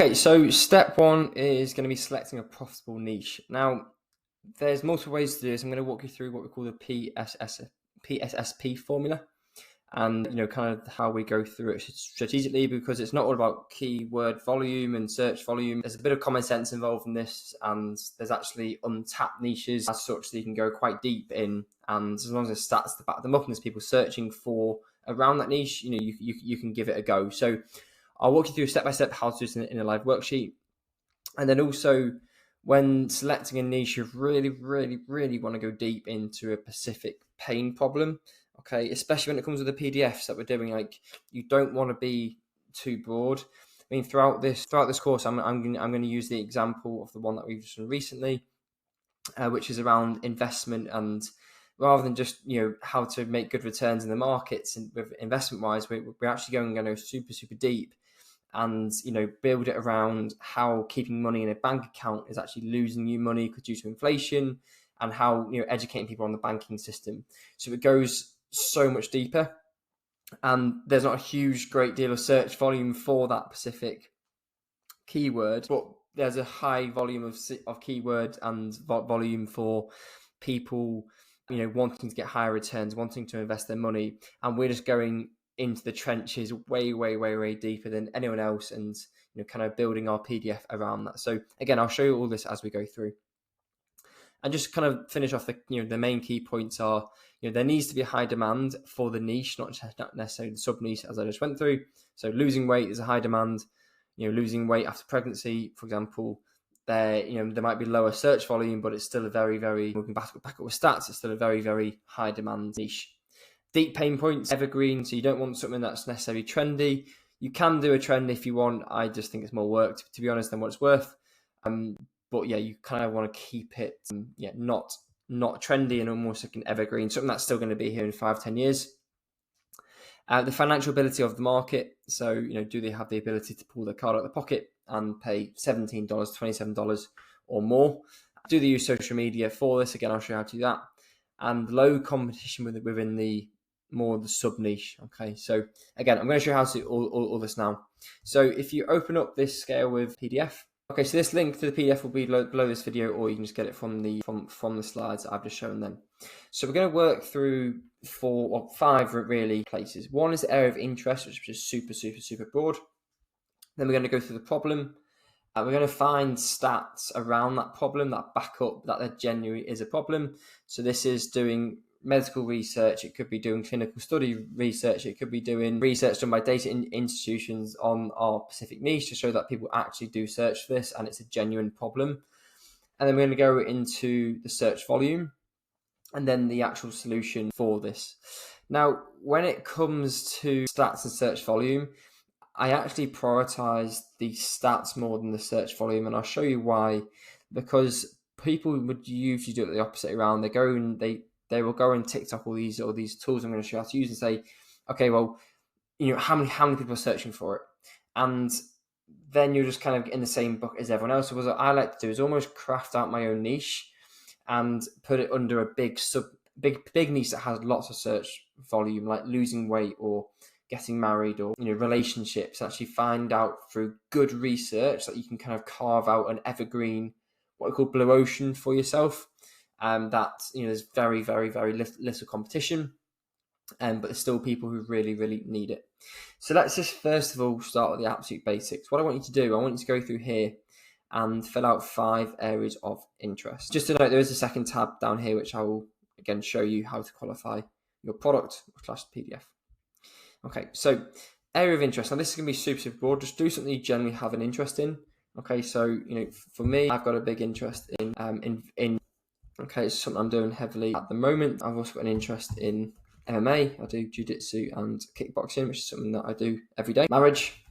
Okay, so step one is going to be selecting a profitable niche. Now, there's multiple ways to do this. I'm going to walk you through what we call the PSSP formula, and kind of how we go through it strategically, because it's not all about keyword volume and search volume. There's a bit of common sense involved in this, and there's actually untapped niches as such that you can go quite deep in. And as long as there's stats to back them up and there's people searching for around that niche, you can give it a go. So I'll walk you through step by step how to do this in a live worksheet. And then also, when selecting a niche, you really, really, really want to go deep into a specific pain problem. Okay, especially when it comes with the PDFs that we're doing. Like, you don't want to be too broad. I mean, throughout this course, I'm going to use the example of the one that we've just done recently, which is around investment, and rather than just how to make good returns in the markets and with investment wise, we're actually going super deep, and build it around how keeping money in a bank account is actually losing you money due to inflation, and how educating people on the banking system. So it goes so much deeper, and there's not a great deal of search volume for that specific keyword, but there's a high volume of keyword and volume for people wanting to get higher returns, wanting to invest their money, and we're just going into the trenches way deeper than anyone else, and kind of building our PDF around that. So again, I'll show you all this as we go through. And just kind of finish off the main key points are, there needs to be a high demand for the niche, not necessarily the sub niche as I just went through. So losing weight is a high demand. Losing weight after pregnancy, for example, there might be lower search volume, but it's still a very, very, we can back up with stats, it's still a very, very high demand niche. Deep pain points, evergreen, so you don't want something that's necessarily trendy. You can do a trend if you want. I just think it's more work, to be honest, than what it's worth. But yeah, you kind of want to keep it not trendy and almost like an evergreen, something that's still going to be here in 5-10 years. The financial ability of the market. So, do they have the ability to pull their card out of the pocket and pay $17, $27 or more? Do they use social media for this? Again, I'll show you how to do that. And low competition within the sub niche. Okay, so again, I'm going to show you how to do all this now. So if you open up this scale with PDF, okay, so this link to the PDF will be below this video, or you can just get it from the slides that I've just shown them. So we're going to work through 4 or 5 really places. One is the area of interest, which is super broad. Then we're going to go through the problem. We're going to find stats around that problem that back up that there genuinely is a problem. So this is doing medical research, it could be doing clinical study research, it could be doing research done by data institutions on our specific niche to show that people actually do search for this and it's a genuine problem. And then we're going to go into the search volume and then the actual solution for this. Now, when it comes to stats and search volume, I actually prioritize the stats more than the search volume, and I'll show you why. Because people would usually do it the opposite around. They will go and TikTok all these tools I'm going to show you how to use and say, okay, well, how many people are searching for it, and then you're just kind of in the same book as everyone else. So what I like to do is almost craft out my own niche and put it under a big niche that has lots of search volume, like losing weight or getting married or relationships. Actually find out through good research that you can kind of carve out an evergreen, what we call blue ocean for yourself. That there's very little competition, but there's still people who really need it. So let's just first of all start with the absolute basics. What I want you to do, I want you to go through here and fill out 5 areas of interest. Just to note, there is a second tab down here which I will again show you how to qualify your product / PDF. Okay, so area of interest. Now this is going to be super broad. Just do something you generally have an interest in. Okay, so for me, I've got a big interest in okay, it's something I'm doing heavily at the moment. I've also got an interest in MMA. I do jiu-jitsu and kickboxing, which is something that I do every day. Marriage,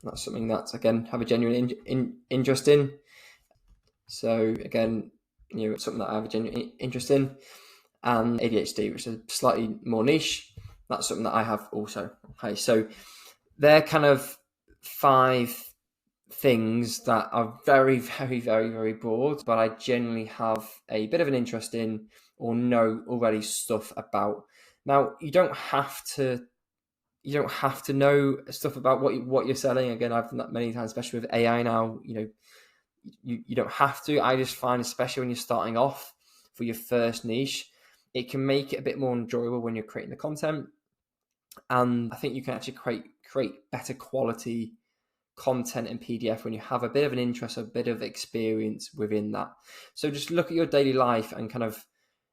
that's something that again have a genuine interest in. So again, it's something that I have a genuine interest in. And ADHD, which is slightly more niche. That's something that I have also. Okay, so they're kind of 5 things that are very broad, but I generally have a bit of an interest in or know already stuff about. Now, you don't have to You don't have to know stuff about what you're selling. Again, I've done that many times, especially with AI now. You don't have to. I just find, especially when you're starting off for your first niche, it can make it a bit more enjoyable when you're creating the content. And I think you can actually create better quality content in PDF when you have a bit of an interest, a bit of experience within that. So just look at your daily life and kind of,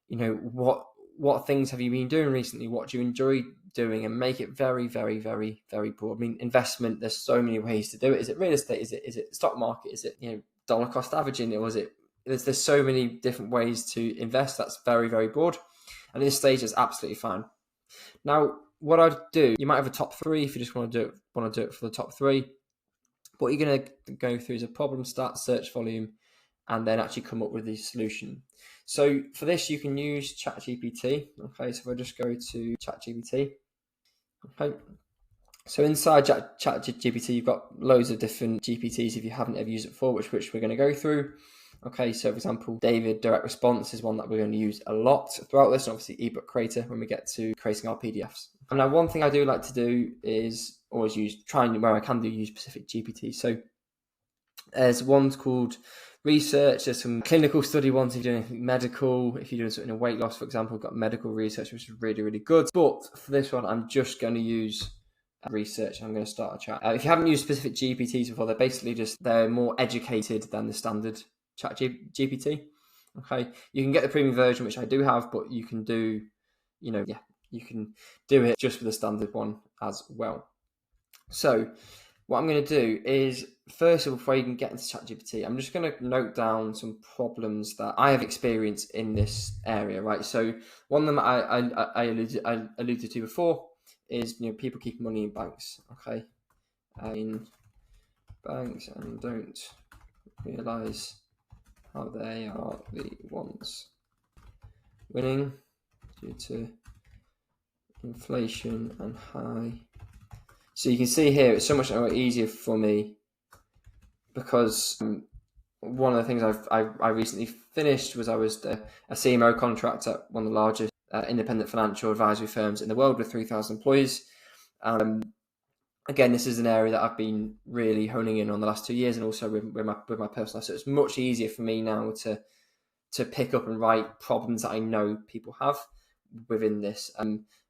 what things have you been doing recently? What do you enjoy doing? And make it very, very, very, very broad. I mean, investment, there's so many ways to do it. Is it real estate? Is it stock market? Is it, dollar cost averaging? Or is it, there's so many different ways to invest. That's very, very broad. And at this stage, it's absolutely fine. Now, what I'd do, you might have a top 3 if you just want to do it for the top 3. What you're going to go through is a problem, start, search volume, and then actually come up with the solution. So for this, you can use ChatGPT. Okay, so if I just go to ChatGPT. Okay, so inside ChatGPT, you've got loads of different GPTs if you haven't ever used it before, which we're going to go through. Okay, so for example, David Direct Response is one that we're going to use a lot throughout this, and obviously ebook creator when we get to creating our PDFs. And now one thing I do like to do is always use where I can use specific GPT. So there's ones called research, there's some clinical study ones if you're doing medical, if you're doing something in weight loss, for example, we've got medical research, which is really, really good. But for this one, I'm just going to use research. I'm going to start a chat. If you haven't used specific GPTs before, they're more educated than the standard ChatGPT. Okay, you can get the premium version, which I do have, but you can do, you can do it just with the standard one as well. So what I'm going to do is, first of all, before you can get into ChatGPT, I'm just going to note down some problems that I have experienced in this area, right? So one of them I alluded to before is, people keep money in banks, okay? In banks and don't realise how they are the ones winning due to inflation and high. So you can see here, it's so much easier for me because one of the things I recently finished was I was a CMO contract at one of the largest independent financial advisory firms in the world with 3,000 employees. Again, this is an area that I've been really honing in on the last 2 years, and also with my personal life. So it's much easier for me now to pick up and write problems that I know people have within this.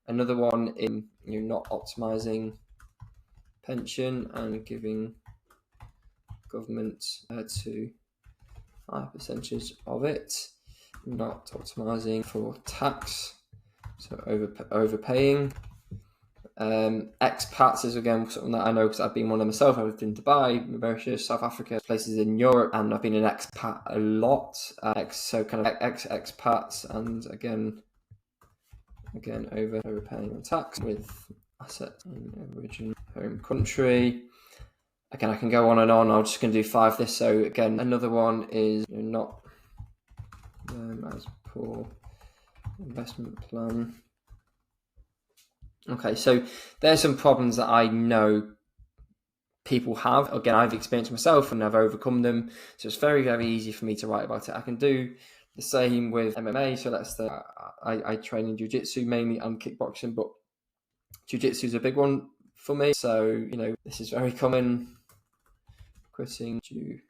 Another one in not optimizing pension and giving government to high percentage of it, not optimizing for tax, so overpaying. Expats is again something that I know because I've been one of myself. I lived in Dubai, Mauritius, South Africa, places in Europe, and I've been an expat a lot. So kind of expats, and again overpaying on tax with assets in original home country. Again, I can go on and on. I'm just going to do 5 of this. So again, another one is not as poor investment plan. Okay, so there's some problems that I know people have. Again, I've experienced myself and I've overcome them. So it's very, very easy for me to write about it. I can do the same with MMA. So I train in jiu-jitsu mainly and kickboxing, but jiu-jitsu is a big one for me. So, this is very common. Quitting jiu-jitsu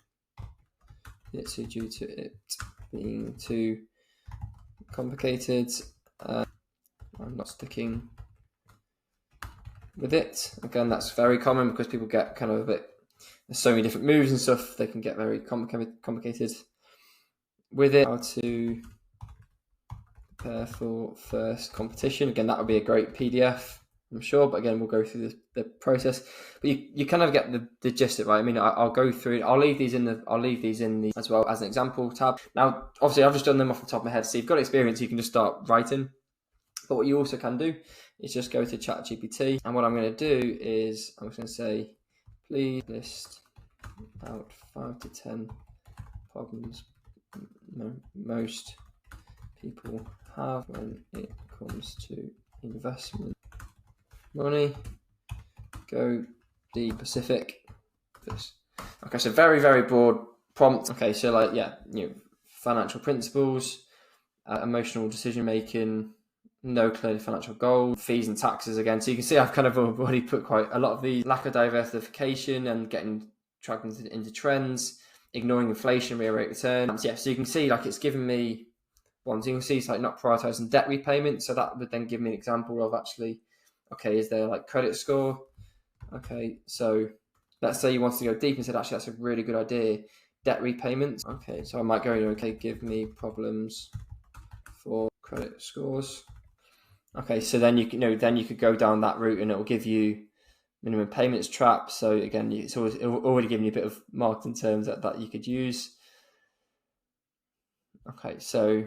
due to it being too complicated. I'm not sticking with it. Again, that's very common because people get kind of there's so many different moves and stuff, they can get very complicated with it. How to prepare for first competition. Again, that would be a great PDF, I'm sure, but again, we'll go through the process. But you kind of get the gist of it, right? I mean, I'll go through it. I'll leave these in the as well as an example tab. Now, obviously, I've just done them off the top of my head. So you've got experience, you can just start writing. But what you also can do is just go to ChatGPT, and what I'm going to do is I'm just going to say, please list out 5 to 10 problems most people have when it comes to investment money. Go the Pacific. This. Okay, so very, very broad prompt. Okay, so financial principles, emotional decision making, no clear financial goal, fees and taxes again. So you can see I've kind of already put quite a lot of these: lack of diversification and getting tracked into trends, ignoring inflation, real rate returns. Yeah, so you can see like it's giving me ones. You can see it's like not prioritizing debt repayment. So that would then give me an example of actually, okay, is there like credit score? Okay, so let's say you wanted to go deep and said, actually, that's a really good idea. Debt repayments. Okay, so I might go, okay, give me problems for credit scores. Okay, so then then you could go down that route and it will give you minimum payments trap. So again, it's already giving you a bit of marketing terms that you could use. Okay, so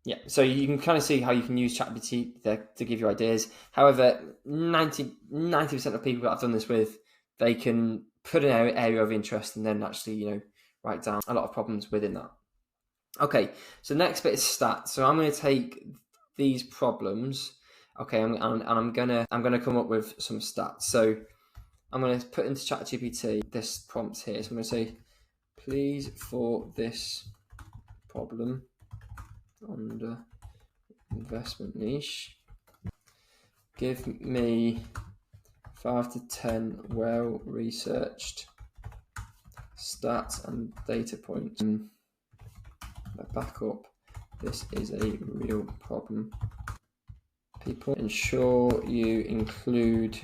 yeah, so you can kind of see how you can use ChatGPT to give you ideas. However, 90% of people that I've done this with, they can put an area of interest and then actually, write down a lot of problems within that. Okay, so next bit is stats. So I'm going to take these problems, okay, and I'm gonna come up with some stats. So I'm going to put into ChatGPT this prompt here. So I'm going to say, please, for this problem under investment niche, give me 5 to 10 well-researched stats and data points that back up this is a real problem. People, ensure you include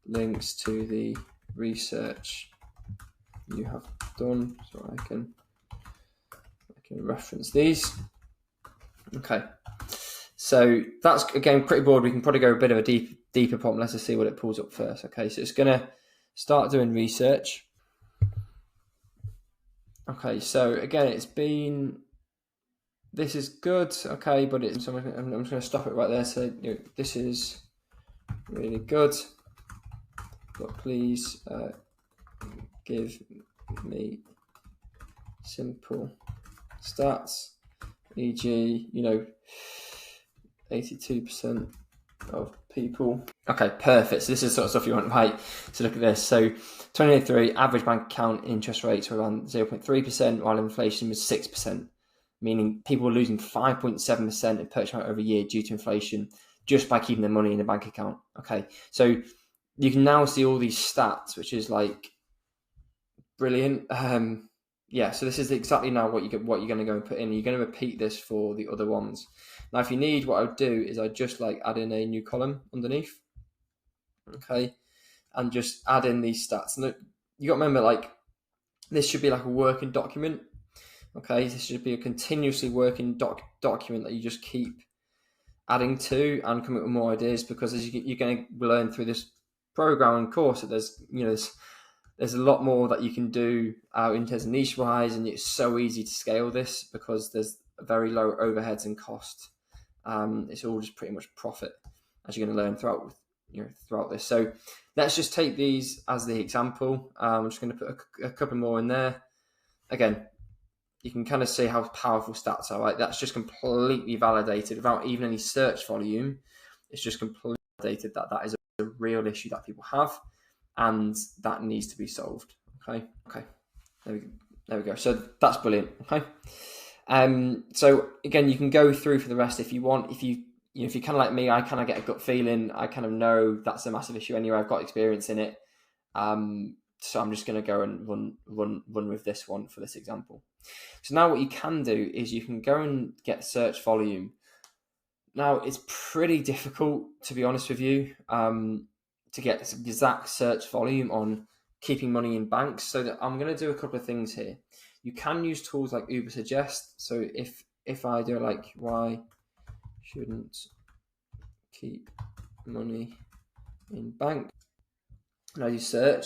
links to the research you have done so I can reference these. Okay, so that's again pretty broad. We can probably go a bit of a deeper problem. Let's just see what it pulls up first. Okay, so it's gonna start doing research. Okay, so again, this is good. Okay, but I'm just going to stop it right there. So this is really good, but please give me simple stats, e.g., 82% of people. Okay, perfect. So this is the sort of stuff you want, right? So look at this. So 2023 average bank account interest rates were around 0.3%, while inflation was 6%, meaning people were losing 5.7% in purchasing power over a year due to inflation just by keeping their money in a bank account. Okay, so you can now see all these stats, which is like brilliant. Yeah, so this is exactly now what you're going to go and put in. You're going to repeat this for the other ones. Now, if you need, what I would do is I just add in a new column underneath. Okay, and just add in these stats. And you got to remember, this should be like a working document. Okay, this should be a continuously working document that you just keep adding to and come up with more ideas, because as you're going to learn through this program and course that there's a lot more that you can do in terms of niche wise, and it's so easy to scale this because there's very low overheads and cost. It's all just pretty much profit, as you're going to learn throughout this. So let's just take these as the example. I'm just going to put a couple more in there. Again, you can kind of see how powerful stats are, right? That's just completely validated without even any search volume. It's just completely validated that is a real issue that people have, and that needs to be solved. Okay. There we go. So that's brilliant. Okay. So again, you can go through for the rest if you want. If you're kind of like me, I kind of get a gut feeling. I kind of know that's a massive issue anyway. I've got experience in it. So I'm just going to go and run with this one for this example. So now what you can do is you can go and get search volume. Now it's pretty difficult, to be honest with you, to get exact search volume on keeping money in banks. So that I'm going to do a couple of things here. You can use tools like Ubersuggest. So if I do why shouldn't keep money in bank, and I do search.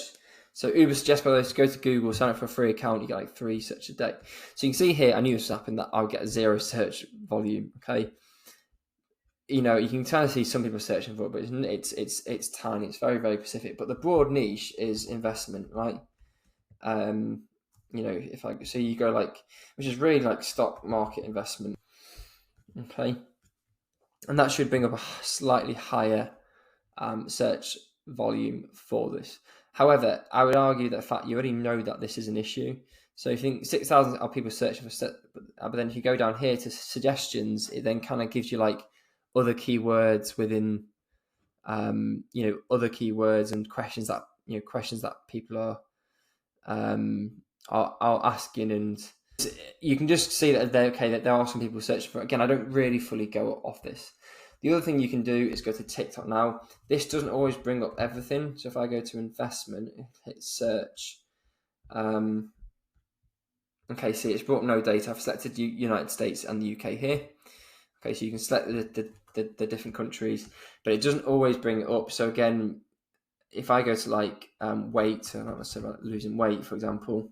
So Ubersuggest, by the way, is go to Google, sign up for a free account, you get 3 search a day. So you can see here, I knew this was happening, that I'll get 0 search volume. Okay. You can kind of see some people searching for it, but it's tiny. It's very, very specific. But the broad niche is investment, right? If you go which is really stock market investment. Okay. And that should bring up a slightly higher search volume for this. However, I would argue that the fact you already know that this is an issue. So you think 6,000 are people searching for, but then if you go down here to suggestions, it then kind of gives you other keywords within, other keywords and questions that people are asking, and you can just see that that there are some people searching for it. Again, I don't really fully go off this. The other thing you can do is go to TikTok. Now, this doesn't always bring up everything. So if I go to investment, hit search. Okay, see, it's brought up no data. I've selected United States and the UK here. Okay, so you can select the different countries, but it doesn't always bring it up. So again, if I go to like weight, so I'm not necessarily about losing weight, for example,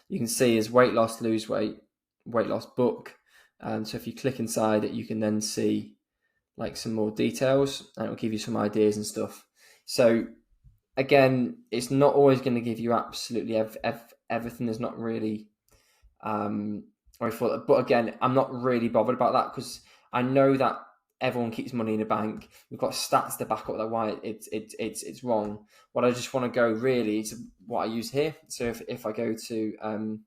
you can see as weight loss, lose weight, weight loss book. So if you click inside it, you can then see like some more details, and it'll give you some ideas and stuff. So again, it's not always going to give you absolutely everything. There's not really, but again, I'm not really bothered about that because I know that everyone keeps money in the bank. We've got stats to back up that why it's wrong. What I just want to go really is what I use here. So if I go to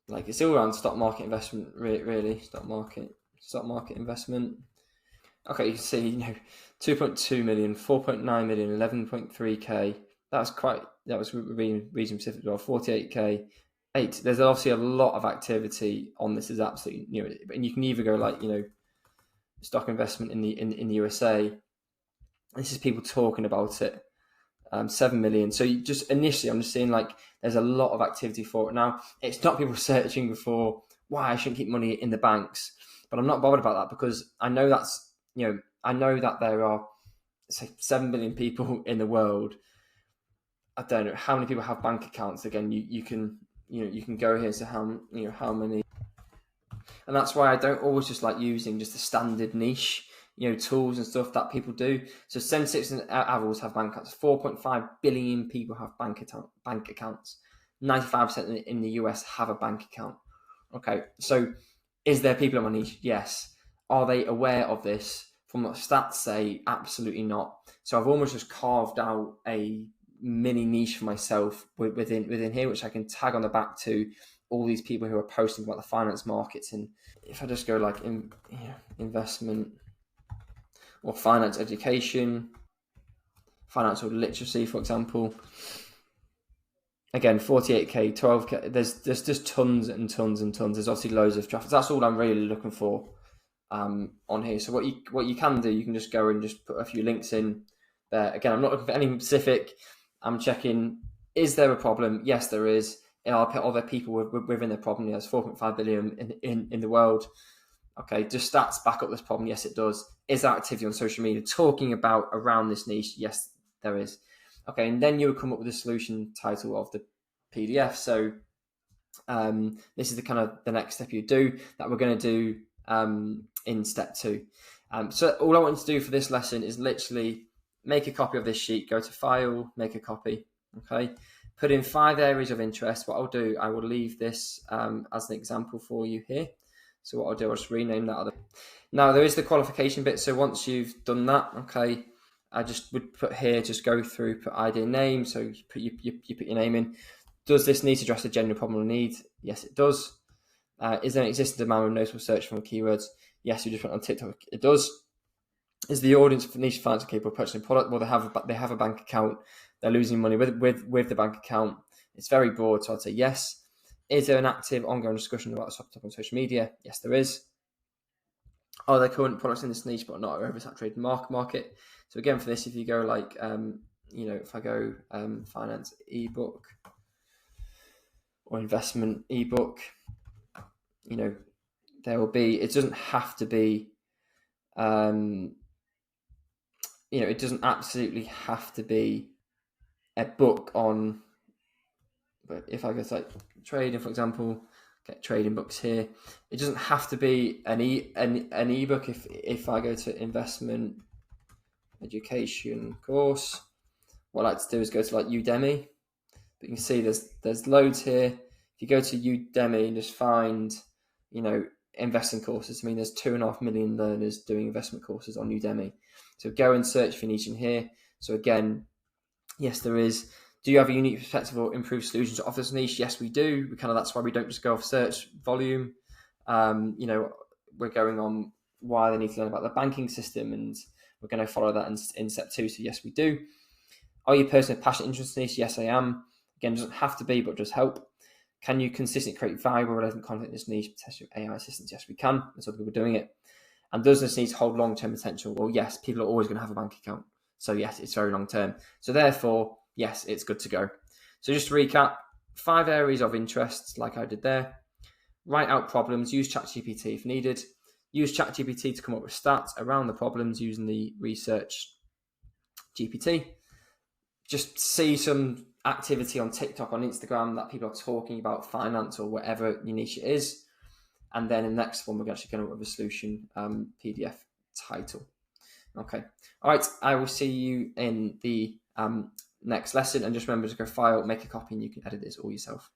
like it's all around stock market investment, really stock market investment. Okay, you can see 2.2 million, 4.9 million, 11.3k. That was region specific as well. 48k. 8. There's obviously a lot of activity on this. Is absolutely and you can either go like stock investment in the USA. This is people talking about it. 7 million. So you just initially, I'm just seeing like there's a lot of activity for it. Now it's not people searching for why I shouldn't keep money in the banks, but I'm not bothered about that because I know I know that there are say 7 billion people in the world. I don't know how many people have bank accounts. Again, you can go here and say how many, and that's why I don't always just like using just the standard niche tools and stuff that people do. So Sensex and Avils have bank accounts. 4.5 billion people have bank accounts. 95% in the US have a bank account. Okay, so is there people in my niche? Yes. Are they aware of this? From what stats say, absolutely not. So I've almost just carved out a mini niche for myself within here, which I can tag on the back to all these people who are posting about the finance markets. And if I just go like investment or finance education, financial literacy, for example, again 48k, 12k. There's just tons and tons and tons. There's obviously loads of traffic. That's all I'm really looking for on here. So what you can do, you can just go and just put a few links in there. Again, I'm not looking for anything specific. I'm checking, is there a problem? Yes, there is. Are there people within the problem? There's 4.5 billion in the world. Okay, does stats back up this problem? Yes, it does. Is there activity on social media talking about around this niche? Yes, there is. Okay, and then you would come up with a solution title of the PDF. So this is the next step you do that we're going to do in step 2. So all I want to do for this lesson is literally make a copy of this sheet, go to File, make a copy, okay? Put in 5 areas of interest. What I'll do, I will leave this as an example for you here. So what I'll do, I'll just rename that. Now there is the qualification bit. So once you've done that, okay, I just would put here, just go through, put ID and name. So you put your name in. Does this need to address a general problem or need? Yes, it does. Is there an existing demand with notable search from keywords? Yes, you just went on TikTok. It does. Is the audience for niche financial capable of purchasing product? Well, they have a bank account. They're losing money with the bank account. It's very broad, so I'd say yes. Is there an active, ongoing discussion about the topic on social media? Yes, there is. Are there current products in this niche but not oversaturated market? So again, for this, if you go like, if I go finance ebook or investment ebook, there will be. It doesn't have to be. It doesn't absolutely have to be a book on. But if I go to like trading, for example, get trading books here. It doesn't have to be an ebook. If I go to investment education course, what I like to do is go to like Udemy. But you can see there's loads here. If you go to Udemy and just find, investing courses. I mean, there's 2.5 million learners doing investment courses on Udemy. So go and search for niche in here. So again, yes, there is. Do you have a unique perspective or improved solutions to offer this niche? Yes, we do. That's why we don't just go off search volume. we're going on why they need to learn about the banking system, and we're going to follow that in step 2. So yes, we do. Are you a person with passionate interest in this? Yes, I am. Again, it doesn't have to be, but does help. Can you consistently create valuable, relevant content in this niche, potentially AI assistants? Yes, we can. There's other people doing it. And does this need to hold long-term potential? Well, yes, people are always going to have a bank account. So yes, it's very long-term. So therefore, yes, it's good to go. So just to recap, 5 areas of interest, like I did there. Write out problems, use ChatGPT if needed. Use ChatGPT to come up with stats around the problems using the research GPT. Just see some activity on TikTok, on Instagram that people are talking about finance or whatever your niche is. And then in the next one, we're actually going to have a solution PDF title. Okay. All right. I will see you in the next lesson. And just remember to go file, make a copy, and you can edit this all yourself.